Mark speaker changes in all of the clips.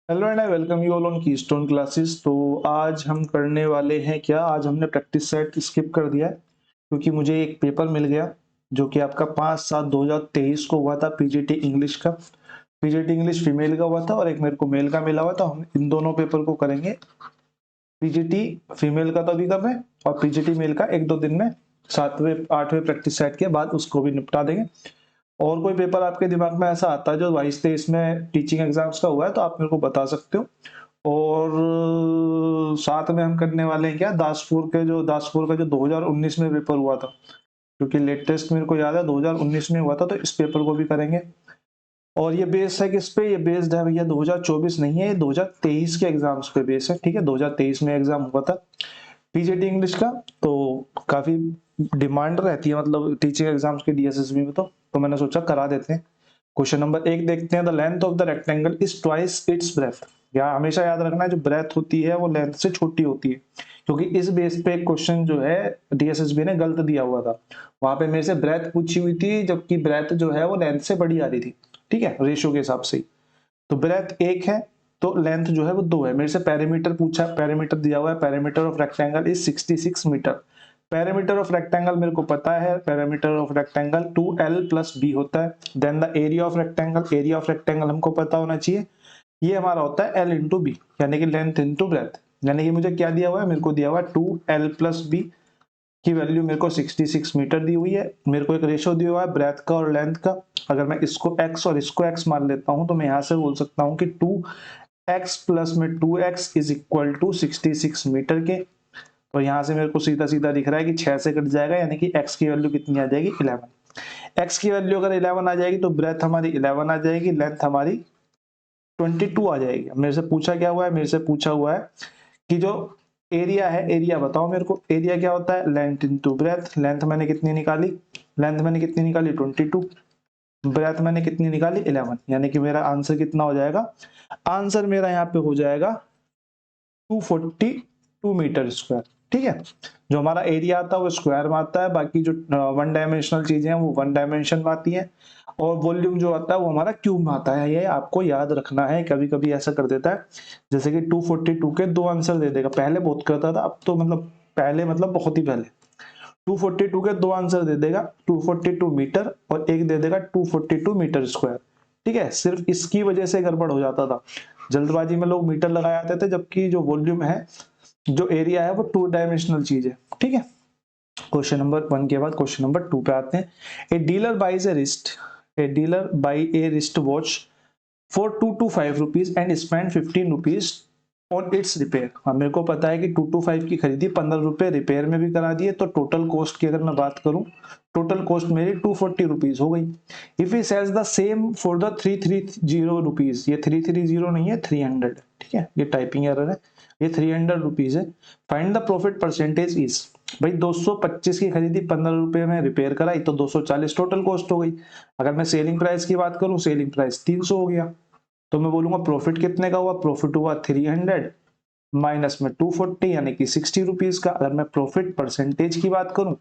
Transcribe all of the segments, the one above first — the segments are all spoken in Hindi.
Speaker 1: Hello and I welcome you all on keystone classes. तो आज हम करने वाले हैं क्या, आज हमने प्रैक्टिस सेट स्किप कर दिया है क्योंकि मुझे एक पेपर मिल गया जो कि आपका 5/7/2023 को हुआ था, पीजीटी इंग्लिश का। पीजीटी इंग्लिश फीमेल का हुआ था और एक मेरे को मेल का मिला हुआ था। हम इन दोनों पेपर को करेंगे। पीजीटी फीमेल का तो अभी कर रहे हैं और पीजीटी मेल का एक दो दिन में 7वें 8वें प्रैक्टिस सेट के बाद उसको भी निपटा देंगे। और कोई पेपर आपके दिमाग में ऐसा आता है जो 22-23 में टीचिंग एग्जाम्स का हुआ है तो आप मेरे को बता सकते हो। और साथ में हम करने वाले हैं क्या, दासपुर का जो 2019 में पेपर हुआ था, क्योंकि लेटेस्ट मेरे को याद है 2019 में हुआ था, तो इस पेपर को भी करेंगे। और ये बेस्ड है किस पे, ये बेस्ड है भैया 2024 नहीं है, ये 2023 के एग्जाम्स पे बेस है। ठीक है, 2023 में एग्जाम हुआ था पीजीटी इंग्लिश का। तो काफी डिमांड रहती है मतलब टीचिंग एग्जाम्स के डीएसएसबी में, तो मैंने सोचा करा देते हैं। क्वेश्चन नंबर 1 देखते हैं। The length of the rectangle is twice its breath. या हमेशा याद रखना है, जो ब्रेथ होती है वो लेंथ से छोटी होती है, क्योंकि इस बेस पे एक क्वेश्चन जो है डीएसएसबी ने गलत दिया हुआ था। वहां पे मेरे से ब्रेथ पूछी हुई थी, जबकि ब्रेथ जो है वो लेंथ से बड़ी आ रही थी। ठीक है, रेशियो के हिसाब से। तो ब्रेथ 1 है तो लेंथ जो है वो 2 है। मेरे से पेरीमीटर पूछा, पेरीमीटर दिया हुआ है, perimeter of rectangle is 66 metre. Perimeter of rectangle मेरे को पता है, पेरीमीटर ऑफ रेक्टेंगल 2l+b होता है। Then the area of rectangle, area of rectangle हमको पता होना चाहिए, ये हमारा होता है l इंटू बी, यानी कि लेंथ इंटू ब्रेथ। यानी कि मुझे क्या दिया हुआ है, मेरे को दिया हुआ है 2l+b की वैल्यू मेरे को 66 मीटर दी हुई है। मेरे को एक रेशियो दिया हुआ है ब्रेथ का और लेंथ का। अगर मैं इसको x और इसको x मान लेता हूं तो मैं यहां से बोल सकता हूं कि 2x प्लस में 2x is equal to 66 metre के। और यहां से मेरे को सीधा सीधा दिख रहा है कि 6 से कट जाएगा, यानी कि x की वैल्यू कितनी आ जाएगी, 11। x की वैल्यू अगर 11 आ जाएगी तो ब्रेथ हमारी 11 आ जाएगी, लेंथ हमारी 22 आ जाएगी। मेरे से पूछा क्या हुआ है, मेरे से पूछा हुआ है कि जो एरिया है, एरिया बताओ मेरे को। एरिया क्या होता है, लेंथ इंटू ब्रेथ। लेंथ मैंने कितनी निकाली, लेंथ मैंने कितनी निकाली 22, ब्रेथ मैंने कितनी निकाली 11, यानी कि मेरा आंसर कितना हो जाएगा, आंसर मेरा यहाँ पे हो जाएगा 242 मीटर स्क्वायर। ठीक है, जो हमारा एरिया आता है वो स्क्वायर में आता है, बाकी जो वन डायमेंशनल चीजें हैं वो वन डायमेंशन में आती हैं, और वॉल्यूम जो आता है वो हमारा क्यूब में आता है। ये आपको याद रखना है, कभी कभी ऐसा कर देता है जैसे कि 242 के 2 आंसर दे देगा, पहले बहुत करता था, अब तो मतलब पहले मतलब बहुत ही पहले 242 के 2 आंसर दे देगा, 242 मीटर और एक दे देगा 242 मीटर स्क्वायर। ठीक है, सिर्फ इसकी वजह से गड़बड़ हो जाता था, जल्दबाजी में लोग मीटर लगाए आते थे, जबकि जो वॉल्यूम है, जो एरिया है वो 2 डायमेंशनल चीज है। ठीक है, क्वेश्चन नंबर 1 के बाद क्वेश्चन नंबर 2 पे आते हैं। A dealer by A wrist watch for 2 to 5 rupees and spend 15 rupees on it's repair. हाँ, मेरे को पता है कि 2 to 5 की खरीदी, 15 रुपए रिपेयर में भी करा दिए, तो टोटल कॉस्ट की अगर मैं बात करूं, टोटल कॉस्ट मेरी 240 रुपीज हो गई। If he sells the same for the 330 rupees, ये 330 नहीं है, 300। ठीक है, ये टाइपिंग एरर है, ये 300 रुपीज है। Find the profit percentage is. भाई 225 की खरीदी, 15 रुपए में रिपेयर कराई, तो 240 टोटल कॉस्ट हो गई। अगर मैं सेलिंग प्राइस की बात करूं, सेलिंग प्राइस 300 हो गया, तो मैं बोलूंगा प्रॉफिट कितने का हुआ, प्रॉफिट हुआ 300 माइनस में 240 यानी कि 60 रुपीज का। अगर मैं प्रॉफिट परसेंटेज की बात करूं,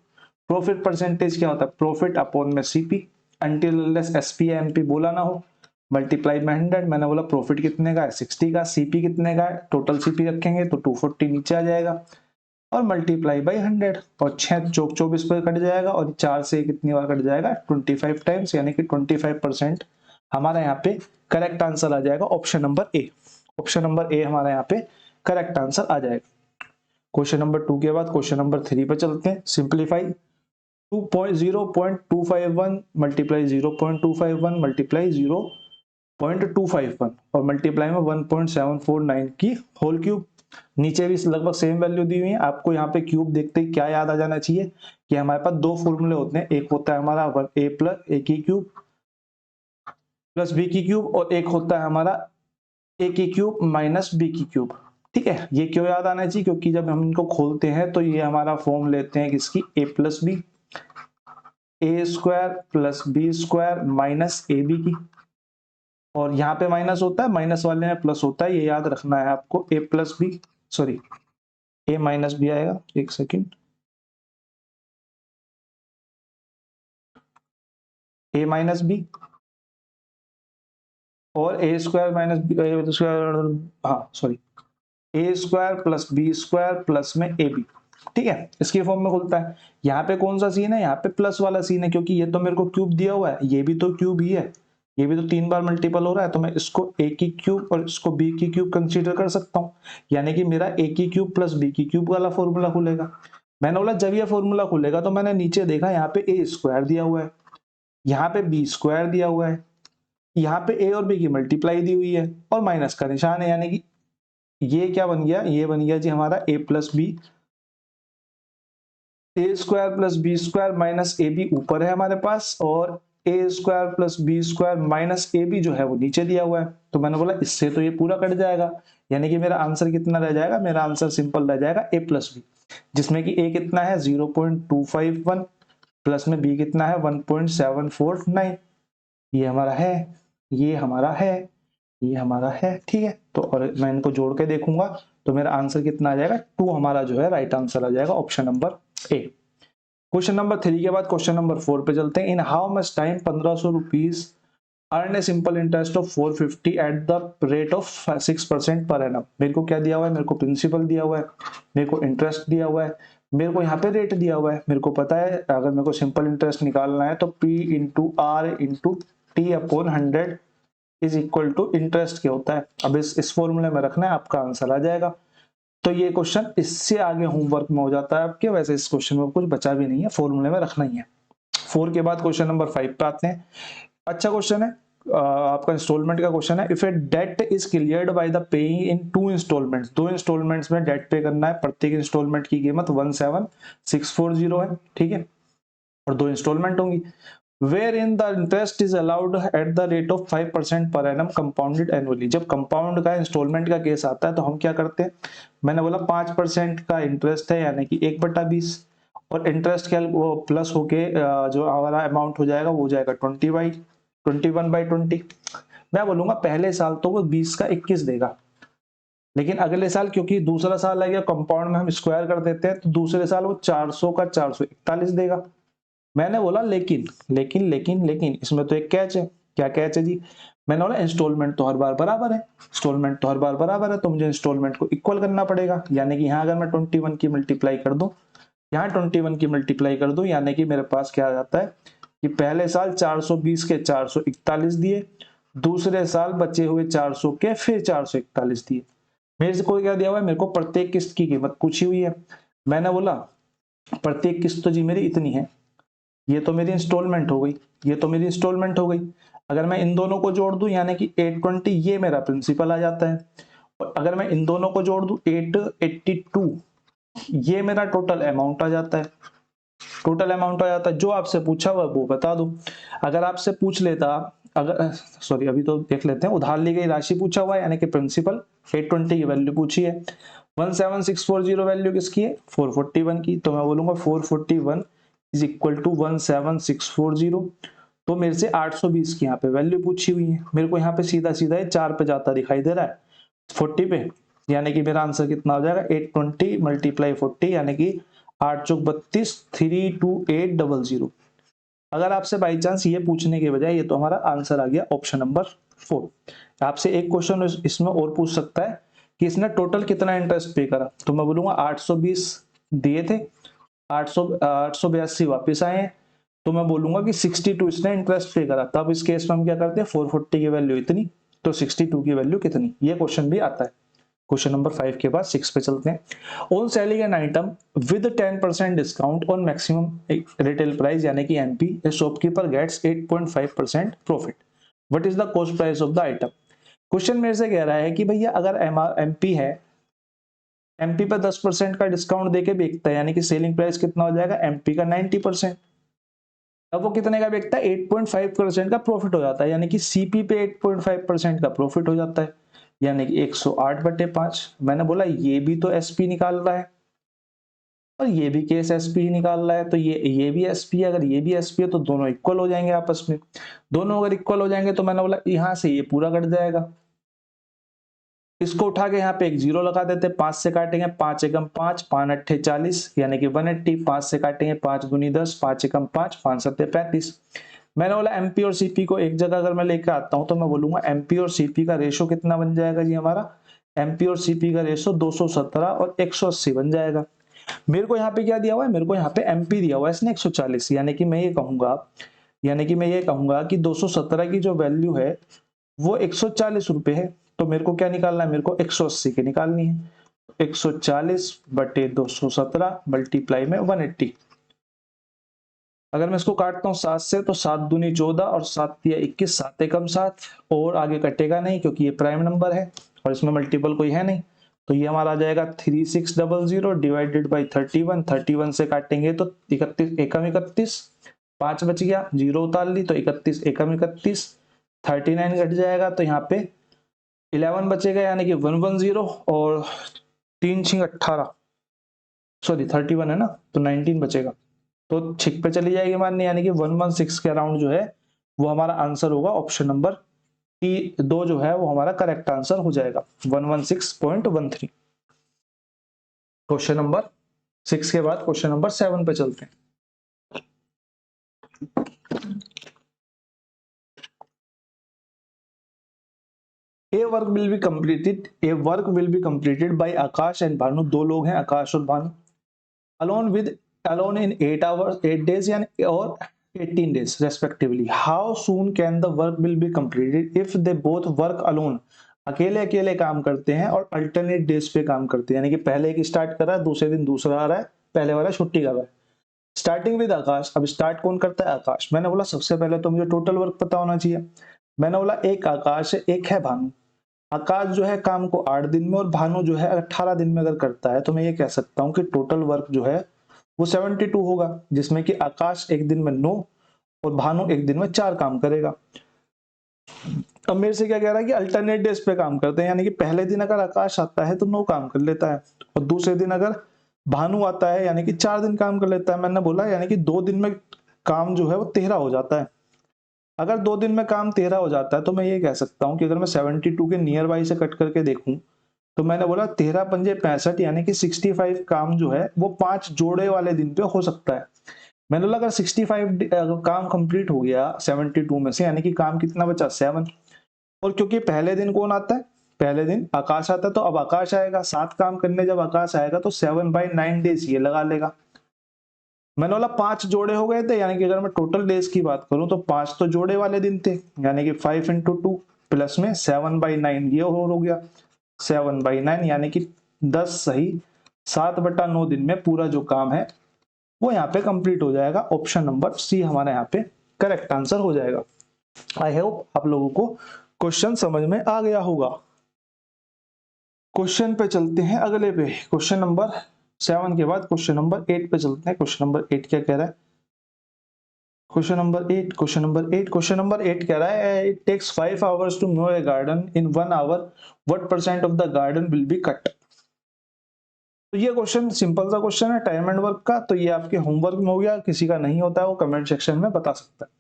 Speaker 1: प्रॉफिट परसेंटेज क्या होता है, प्रॉफिट अपॉन में सीपी, अनटिल एसपी एमपी बोला ना हो, मल्टीप्लाई में 100। मैंने बोला प्रॉफिट कितने का है, 60 का, सीपी कितने का है, टोटल सीपी रखेंगे तो 240 नीचे आ जाएगा, और मल्टीप्लाई बाई 100, और 6 चौक 24 पर कट जाएगा, और 4 से कितनी बार कट जाएगा, 25 टाइम्स, यानी कि 25% हमारा यहाँ पे करेक्ट आंसर आ जाएगा, option number A. Option number A हमारा यहाँ पे करेक्ट आंसर आ जाएगा। क्वेश्चन नंबर 2 के बाद क्वेश्चन नंबर 3 पे चलते हैं। सिंप्लीफाई 0.251 मल्टीप्लाई 0.251 मल्टीप्लाई 0.251 और मल्टीप्लाई में 1.749 की होल क्यूब। नीचे भी लगभग सेम वैल्यू दी हुई है। आपको यहाँ पे क्यूब देखते ही क्या याद आ जाना चाहिए कि हमारे पास दो फॉर्मूले होते हैं, एक होता है हमारा ए प्लस ए की क्यूब प्लस बी की क्यूब, और एक होता है हमारा ए की क्यूब माइनस बी की क्यूब। ठीक है, ये क्यों याद आना चाहिए, क्योंकि जब हम इनको खोलते हैं तो ये हमारा फॉर्म लेते हैं किसकी, A plus B, A square plus B square minus A B की। और यहाँ पे माइनस होता है, माइनस वाले में प्लस होता है, ये याद रखना है आपको। A plus B, sorry A minus B आएगा, एक सेकेंड, ए माइनस बी और ए स्क्वायर माइनस हाँ sorry A square plus B square plus में ए बी, ठीक है, इसके फॉर्म में खुलता है। यहाँ पे कौन सा सीन है, यहाँ पे प्लस वाला सीन है, क्योंकि ये तो मेरे को क्यूब दिया हुआ है, ये भी तो क्यूब ही है, ये भी तो 3 बार मल्टीपल हो रहा है, तो मैं इसको ए की क्यूब और इसको बी की क्यूब कंसीडर कर सकता हूँ। यानी कि मेरा ए की क्यूब प्लस बी की क्यूब वाला फॉर्मूला खुलेगा। मैंने बोला जब ये फॉर्मूला खुलेगा तो मैंने नीचे देखा यहाँ पे ए स्क्वायर दिया हुआ है, यहाँ पे बी स्क्वायर दिया हुआ है, यहाँ पे ए और बी की मल्टीप्लाई दी हुई है और माइनस का निशान है, यानी कि ये क्या बन गया, ये बन गया जी हमारा A plus B, A square plus B square minus A B ऊपर है हमारे पास, और A square plus B square minus A B जो है वो नीचे दिया हुआ है। तो मैंने बोला इससे तो ये पूरा कट जाएगा, यानी कि मेरा आंसर कितना रह जाएगा, मेरा आंसर सिंपल रह जाएगा ए प्लस बी, जिसमें कि ए कितना है 0.251 प्लस में बी कितना है 1.749। ये हमारा है, ये हमारा है, ये हमारा है, ठीक है। तो और मैं इनको जोड़ के देखूंगा तो मेरा आंसर कितना आ जाएगा, 2 हमारा जो है राइट आंसर आ जाएगा, option number A. Question number 3 के बाद क्वेश्चन नंबर 4 पे चलते हैं। In how much time 1500 rupees earn a simple interest of 450 eight the rate of 6% per annum. मेरे को क्या दिया हुआ है, मेरे को प्रिंसिपल दिया हुआ है, मेरे को इंटरेस्ट दिया हुआ है, मेरे को यहाँ पे रेट दिया हुआ है। मेरे को पता है अगर मेरे को सिंपल इंटरेस्ट निकालना है तो P into R into T upon 100 is equal to interest क्या होता है। अब इस फॉर्मूले में रखना है, आपका आंसर आ जाएगा। तो ये क्वेश्चन इससे आगे होमवर्क में हो जाता है आपके, वैसे इस क्वेश्चन में कुछ बचा भी नहीं है, फॉर्मूले में रखना ही है। 4 के बाद क्वेश्चन नंबर 5 पे आते हैं। अच्छा क्वेश्चन है, आपका इंस्टॉलमेंट का क्वेश्चन है। If a debt is cleared by the paying in 2 instalments, 2 instalments में डेट पे करना है, प्रत्येक इंस्टॉलमेंट की कीमत 17640 है, ठीक है, और 2 इंस्टॉलमेंट होंगी। Where in the interest is allowed at the rate of 5% per annum compounded annually. जब कंपाउंड का इंस्टॉलमेंट का केस आता है तो हम क्या करते हैं, मैंने बोला 5% का इंटरेस्ट है, यानी कि 1/20, और इंटरेस्ट क्या वो प्लस होके जो हमारा अमाउंट हो जाएगा वो हो जाएगा 21/20। मैं बोलूंगा पहले साल तो वो 20 का 21 देगा, लेकिन अगले साल क्योंकि दूसरा साल है, कंपाउंड में हम स्क्वायर कर देते हैं, तो दूसरे साल वो 400 का 441 देगा। मैंने बोला लेकिन लेकिन लेकिन लेकिन इसमें तो एक कैच है। क्या कैच है जी, मैंने बोला इंस्टॉलमेंट तो हर बार बराबर है, इंस्टॉलमेंट तो हर बार बराबर है, तो मुझे इंस्टॉलमेंट को इक्वल करना पड़ेगा। यानी कि यहाँ अगर मैं 21 की मल्टीप्लाई कर दूं, यहाँ 21 की मल्टीप्लाई कर दूं, यानी कि मेरे पास क्या आ जाता है कि पहले साल 420 के 441 दिए, दूसरे साल बचे हुए 400 के फिर 441 दिए। मेरे को क्या दिया हुआ है, मेरे को प्रत्येक किस्त की कीमत पूछी हुई है। मैंने बोला प्रत्येक किस्त तो जी मेरी इतनी है, ये तो मेरी इंस्टॉलमेंट हो गई, ये तो मेरी इंस्टॉलमेंट हो गई। अगर मैं इन दोनों को जोड़ दूं यानी कि 820 ये मेरा प्रिंसिपल आ जाता है, और अगर मैं इन दोनों को जोड़ दूं 882 ये मेरा टोटल अमाउंट आ जाता है। टोटल अमाउंट आ जाता है, जो आपसे पूछा हुआ वो बता दो। अगर आपसे पूछ लेता, अगर सॉरी अभी तो देख लेते हैं, उधार ली गई राशि पूछा हुआ है यानी कि प्रिंसिपल, 820 की वैल्यू पूछी है, 17640 वैल्यू किसकी है 441 की, तो मैं बोलूंगा 441 इज इक्वल टू 17640। तो मेरे से 820 की यहाँ पे वैल्यू पूछी हुई है, मेरे को यहाँ पे सीधा सीधा 4 पे जाता दिखाई दे रहा है 40 पे, यानी कि मेरा आंसर कितना हो जाएगा 820 मल्टीप्लाई 40 यानी कि 8 चौक 32 32800। अगर आपसे बाई चांस ये पूछने के बजाय, ये तो हमारा आंसर आ गया ऑप्शन नंबर 4। आपसे एक क्वेश्चन इसमें और पूछ सकता है कि इसने टोटल कितना इंटरेस्ट पे करा, तो मैं बोलूंगा 820 दिए थे, 882 वापस आए हैं, तो मैं बोलूंगा कि 62 इसने इंटरेस्ट पे करा। तब इस केस में हम क्या करते हैं, 440 की वैल्यू इतनी तो 62 की वैल्यू कितनी, ये क्वेश्चन भी आता है। क्वेश्चन नंबर 5 के बाद 6 पे चलते हैं। On selling an item with 10% discount on maximum retail price यानी कि MP, a shopkeeper gets 8.5% profit. What is the cost price of the item. Question मेरे से कह रहा है कि भैया अगर एमपी है, एमपी पर 10% का डिस्काउंट देके बेचता है, यानी कि सेलिंग प्राइस कितना हो जाएगा एमपी का 90%। अब वो कितने का बेचता है 8.5% का प्रॉफिट हो जाता है, यानी कि सीपी पे 8.5% का प्रॉफिट हो जाता है, यानी कि 108/5। मैंने बोला ये भी तो एसपी निकाल रहा है और ये भी केस एसपी निकाल रहा है, तो ये भी एसपी है, अगर ये भी एसपी है तो दोनों इक्वल हो जाएंगे आपस में। दोनों अगर इक्वल हो जाएंगे तो मैंने बोला यहां से ये पूरा कट जाएगा, इसको उठा के यहाँ पे एक जीरो लगा देते, 5 से काटेंगे 5 एकम 5, 5 अट्ठे 40 यानी कि 180, 5 से काटेंगे 5 दूनी 10, 5 एकम 5, 5 सत्ते 35। मैंने बोला एमपी और सीपी को एक जगह अगर मैं लेकर आता हूं तो मैं बोलूंगा एमपी और सीपी का रेशो कितना बन जाएगा जी हमारा, एमपी और सीपी का रेशो 217 और 180 बन जाएगा। मेरे को यहाँ पे क्या दिया हुआ है, मेरे को यहाँ पे एमपी दिया हुआ है इसने 140, यानी कि मैं ये कहूंगा कि 217 की जो वैल्यू है वो 140 रुपए है। तो मेरे को क्या निकालना है, मेरे को 180 की निकालनी है। 140 बटे 217 मल्टीप्लाई में 180। अगर मैं इसको काटता हूँ 7 से तो 7 दूनी 14 और 7 तिया 21, 7 एकम 7, और आगे कटेगा नहीं क्योंकि ये प्राइम नंबर है और इसमें मल्टीपल कोई है नहीं। तो ये हमारा आ जाएगा 3600 डिवाइडेड बाई 31। 31 से काटेंगे तो 31 एकम 31, 5 बच गया, 0 उतार ली तो 31 एकम 31, 39 घट जाएगा तो यहाँ पे 11 बचेगा यानी कि 110, और 3 6 18, सॉरी 31 है ना, तो 19 बचेगा। तो छिक पे चली जाएगी मानने, यानी कि 116 के अराउंड जो है वो हमारा आंसर होगा। ऑप्शन नंबर दो जो है वो हमारा करेक्ट आंसर हो जाएगा, 116.13। क्वेश्चन नंबर 6 के बाद क्वेश्चन नंबर 7 पे चलते हैं। A work will be completed by Akash and Bhanu। दो लोग हैं, आकाश और Bhanu. Alone in 8 hours, 8 days यानी और 18 days respectively। How soon can the work will be completed if they both work alone। अकेले अकेले काम करते हैं और अल्टरनेट डेज पे काम करते हैं, यानी कि पहले एक स्टार्ट कर रहा है, दूसरे दिन दूसरा आ रहा है, पहले वाला छुट्टी कर रहा है। स्टार्टिंग विद आकाश। अब स्टार्ट कौन करता है, आकाश। मैंने बोला सबसे पहले तो मुझे टोटल वर्क पता होना चाहिए। मैंने बोला एक आकाश है, एक है भानु। आकाश जो है काम को 8 दिन में और भानु जो है 18 दिन में अगर करता है तो मैं ये कह सकता हूं कि टोटल वर्क जो है वो 72 होगा, जिसमें कि आकाश एक दिन में 9 और भानु एक दिन में 4 काम करेगा। अब मेरे से क्या कह रहा है कि अल्टरनेट डेज पे काम करते हैं, यानी कि पहले दिन अगर आकाश आता है तो 9 काम कर लेता है और दूसरे दिन अगर भानु आता है यानी कि 4 दिन काम कर लेता है। मैंने बोला यानी कि 2 दिन में काम जो है वो 13 हो जाता है। अगर 2 दिन में काम 13 हो जाता है तो मैं ये कह सकता हूं कि अगर मैं 72 के नियर बाई से कट करके देखूं तो मैंने बोला 13 पंजे 65 यानी कि 65 काम जो है वो 5 जोड़े वाले दिन पे हो सकता है। मैंने बोला अगर 65 काम कंप्लीट हो गया 72 में से, यानी कि काम कितना बचा 7, और क्योंकि पहले दिन कौन आता है, पहले दिन आकाश आता है, तो अब आकाश आएगा 7 काम करने, जब आकाश आएगा तो 7/9 डेज ये लगा लेगा। मैंने बोला 5 जोड़े हो गए थे, यानी कि अगर मैं टोटल डेज की बात करूं तो 5 तो जोड़े वाले दिन थे, यानी कि 5 × 2 प्लस में 7/9 ये हो गया 7/9, यानी कि 10 सही 7/9 दिन में पूरा जो काम है वो यहाँ पे कंप्लीट हो जाएगा। ऑप्शन नंबर सी हमारे यहाँ पे करेक्ट आंसर हो जाएगा। आई होप आप लोगों को क्वेश्चन समझ में आ गया होगा। क्वेश्चन पे चलते हैं अगले पे। क्वेश्चन नंबर 7 के बाद क्वेश्चन नंबर 8 पे चलते हैं। क्वेश्चन नंबर 8 क्या कह रहा है, क्वेश्चन नंबर 8 कह रहा है it takes 5 hours to mow a garden in 1 hour, what % of the garden will be cut। तो ये क्वेश्चन सिंपल सा क्वेश्चन है टाइम एंड वर्क का, तो ये आपके होमवर्क में हो गया, किसी का नहीं होता है वो कमेंट सेक्शन में बता सकता है।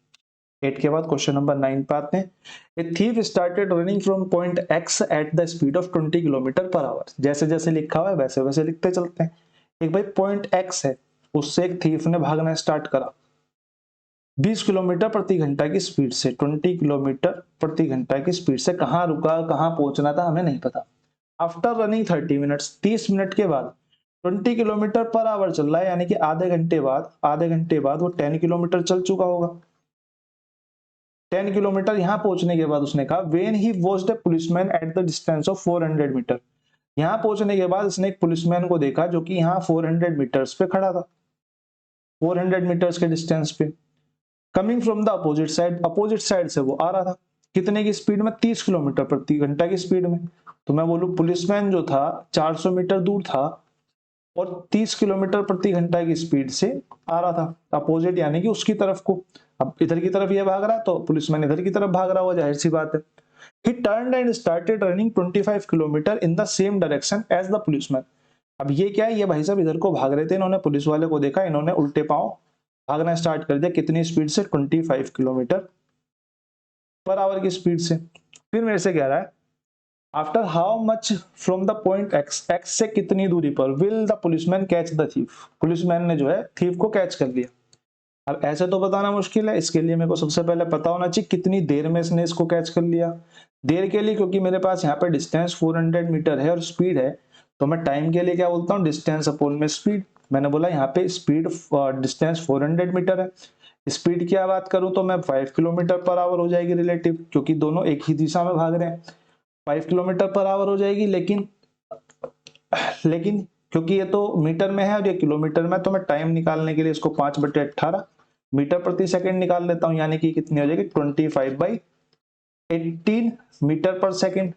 Speaker 1: 8 के बाद क्वेश्चन नंबर 9 पे आते हैं। A thief started running from point x eight the speed of 20 km/h। जैसे जैसे लिखा हुआ है वैसे वैसे लिखते चलते हैं। एक भाई पॉइंट एक्स है, उससे एक थीफ ने भागना स्टार्ट करा 20 किलोमीटर प्रति घंटा की स्पीड से, 20 किलोमीटर प्रति घंटा की स्पीड से। कहां रुका, कहां पहुंचना था हमें नहीं पता। आफ्टर रनिंग 30 मिनट्स, 30 मिनट के बाद 20 km/h चल रहा है, यानी कि आधे घंटे बाद वो 10 किलोमीटर चल चुका होगा। 10 किलोमीटर यहां पहुंचने के बाद उसने कहा when he watched a policeman at the distance of 400 metre. यहां पहुंचने के बाद इसने एक पुलिसमैन को देखा जो कि यहां 400 मीटर्स पे खड़ा था, 400 मीटर्स के डिस्टेंस पे। Coming from the opposite side से वो आ रहा था, कितने की स्पीड में, 30 किलोमीटर प्रति घंटा की स्पीड में। तो मैं बोलूं पुलिसमैन जो था 400 मीटर दूर था और 30 किलोमीटर प्रति घंटा की स्पीड से आ रहा था, अपोजिट यानी कि उसकी तरफ को। अब इधर की तरफ ये भाग रहा है तो पुलिसमैन इधर की तरफ भाग रहा हुआ, जाहिर सी बात है। He turned and started running 25 kilometre in the same direction as the policeman। अब ये क्या है, ये भाई साहब इधर को भाग रहे थे, इन्होंने पुलिस वाले को देखा, इन्होंने उल्टे पांव भागना स्टार्ट कर दिया। कितनी स्पीड से, 25 km/h की स्पीड से। फिर मेरे से कह रहा है after how much from the point x, x से कितनी दूरी पर will the policeman catch the thief. Policeman ने जो है थीफ को कैच कर लिया। अब ऐसे तो बताना मुश्किल है, इसके लिए मेरे को सबसे पहले पता होना चाहिए कितनी देर में इसने इसको कैच कर लिया। देर के लिए, क्योंकि मेरे पास यहाँ पे डिस्टेंस 400 मीटर है और स्पीड है, तो मैं टाइम के लिए क्या बोलता हूँ, डिस्टेंस अपॉन में स्पीड। मैंने बोला यहाँ पे स्पीड डिस्टेंस 400 मीटर है, स्पीड की बात करूं तो मैं 5 किलोमीटर पर आवर हो जाएगी रिलेटिव, क्योंकि दोनों एक ही दिशा में भाग रहे हैं, 5 किलोमीटर पर आवर हो जाएगी। लेकिन क्योंकि ये तो मीटर में है और ये किलोमीटर में, तो मैं टाइम निकालने के लिए इसको 5/18 मीटर प्रति सेकंड निकाल लेता हूं, यानी कि कितनी हो जाएगी 25/18 मीटर पर सेकंड।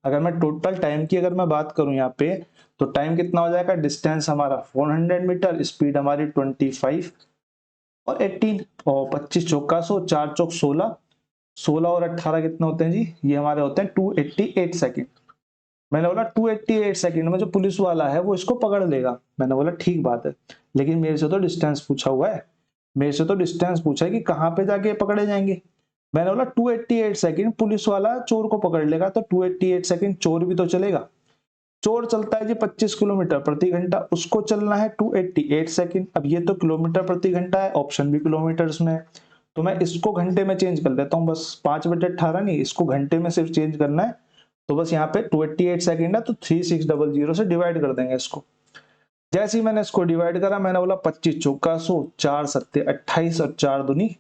Speaker 1: अगर मैं टोटल टाइम की अगर मैं बात करूं यहाँ पे, तो टाइम कितना हो जाएगा, डिस्टेंस हमारा 400 मीटर, स्पीड हमारी 25 और 18 और 25 चौका 100, 4 चौक 16, 16 और 18 कितने होते हैं जी, ये हमारे होते हैं 288 सेकंड। मैंने बोला 288 सेकंड में जो पुलिस वाला है वो इसको पकड़ लेगा। मैंने बोला ठीक बात है, लेकिन मेरे से तो डिस्टेंस पूछा हुआ है, मेरे से तो डिस्टेंस पूछा है कि कहाँ पे जाके पकड़े जाएंगे। मैंने बोला 288 सेकंड पुलिस वाला चोर को पकड़ लेगा, तो 288 सेकंड चोर भी तो चलेगा। चोर चलता है जी 25 किलोमीटर प्रति घंटा, उसको चलना है 288 सेकंड। अब ये तो किलोमीटर प्रति घंटा है, ऑप्शन भी किलोमीटर्स में है, तो मैं इसको घंटे में चेंज कर देता हूँ बस, 5/18 नहीं, इसको घंटे में सिर्फ चेंज करना है। तो बस यहाँ पे 288 सेकंड है, तो 3600 से डिवाइड कर देंगे इसको। जैसे ही मैंने इसको डिवाइड करा, मैंने बोला 25 चौका 100, 4 सत्ते 28 और 4 दूनी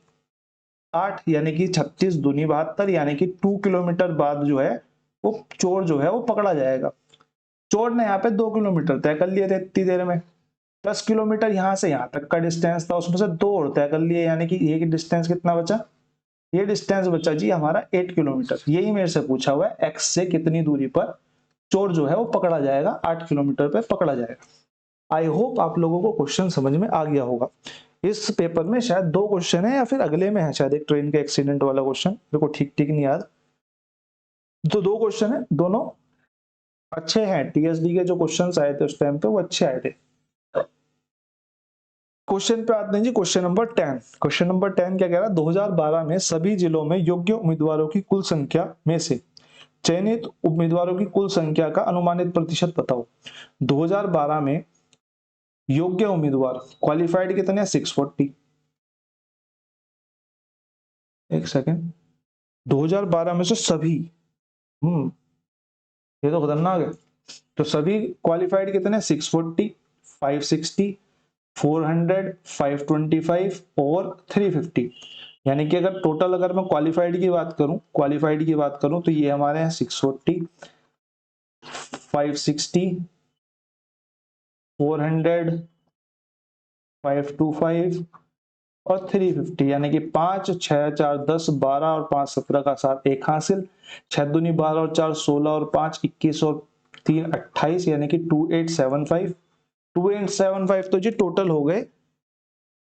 Speaker 1: 8, यानी कि 36 दूनी 72, यानी कि 2 किलोमीटर बाद जो है वो चोर जो है वो पकड़ा जाएगा। चोर ने यहाँ पे 2 किलोमीटर तय कर लिए थे इतनी देर में, 10 किलोमीटर यहाँ से यहाँ तक का डिस्टेंस था, उसमें से 2 और तय कर लिए, यानी कि ये डिस्टेंस कितना बचा, ये डिस्टेंस बचा जी हमारा 8 किलोमीटर। यही मेरे से पूछा हुआ है, एक्स से कितनी दूरी पर चोर जो है वो पकड़ा जाएगा, 8 किलोमीटर पे पकड़ा जाएगा। आई होप आप लोगों को क्वेश्चन समझ में आ गया होगा। इस पेपर में शायद 2 क्वेश्चन है या फिर अगले में है शायद एक ट्रेन के एक्सीडेंट वाला क्वेश्चन, मेरे को ठीक ठीक नहीं याद। तो 2 क्वेश्चन है, दोनों अच्छे हैं, टीएसडी के जो क्वेश्चंस आए थे उस टाइम पे वो अच्छे आए थे। क्वेश्चन पे आते हैं जी, क्वेश्चन नंबर 10। क्वेश्चन नंबर 10 क्या कह रहा है, 2012 में सभी जिलों में योग्य उम्मीदवारों की कुल संख्या में से चयनित उम्मीदवारों की कुल संख्या का अनुमानित प्रतिशत बताओ। 2012 में योग्य उम्मीदवार क्वालिफाइड कितने हैं, 640। एक सेकेंड, 2012 में से सभी, ये तो खतरनाक है। तो सभी क्वालिफाइड कितने, 640, 560, 400, 525 और 350। यानी कि अगर टोटल अगर मैं क्वालिफाइड की बात करूं तो ये हमारे हैं 640, 560, 400, 525 और 350, यानी कि 5, 6, 4, 10, 12 और 5, 17 का साथ एक हासिल, 6 दूनी 12 और 4, 16 और 5, 21 और 3, 28, यानी कि 2875। 2875 तो जी टोटल हो गए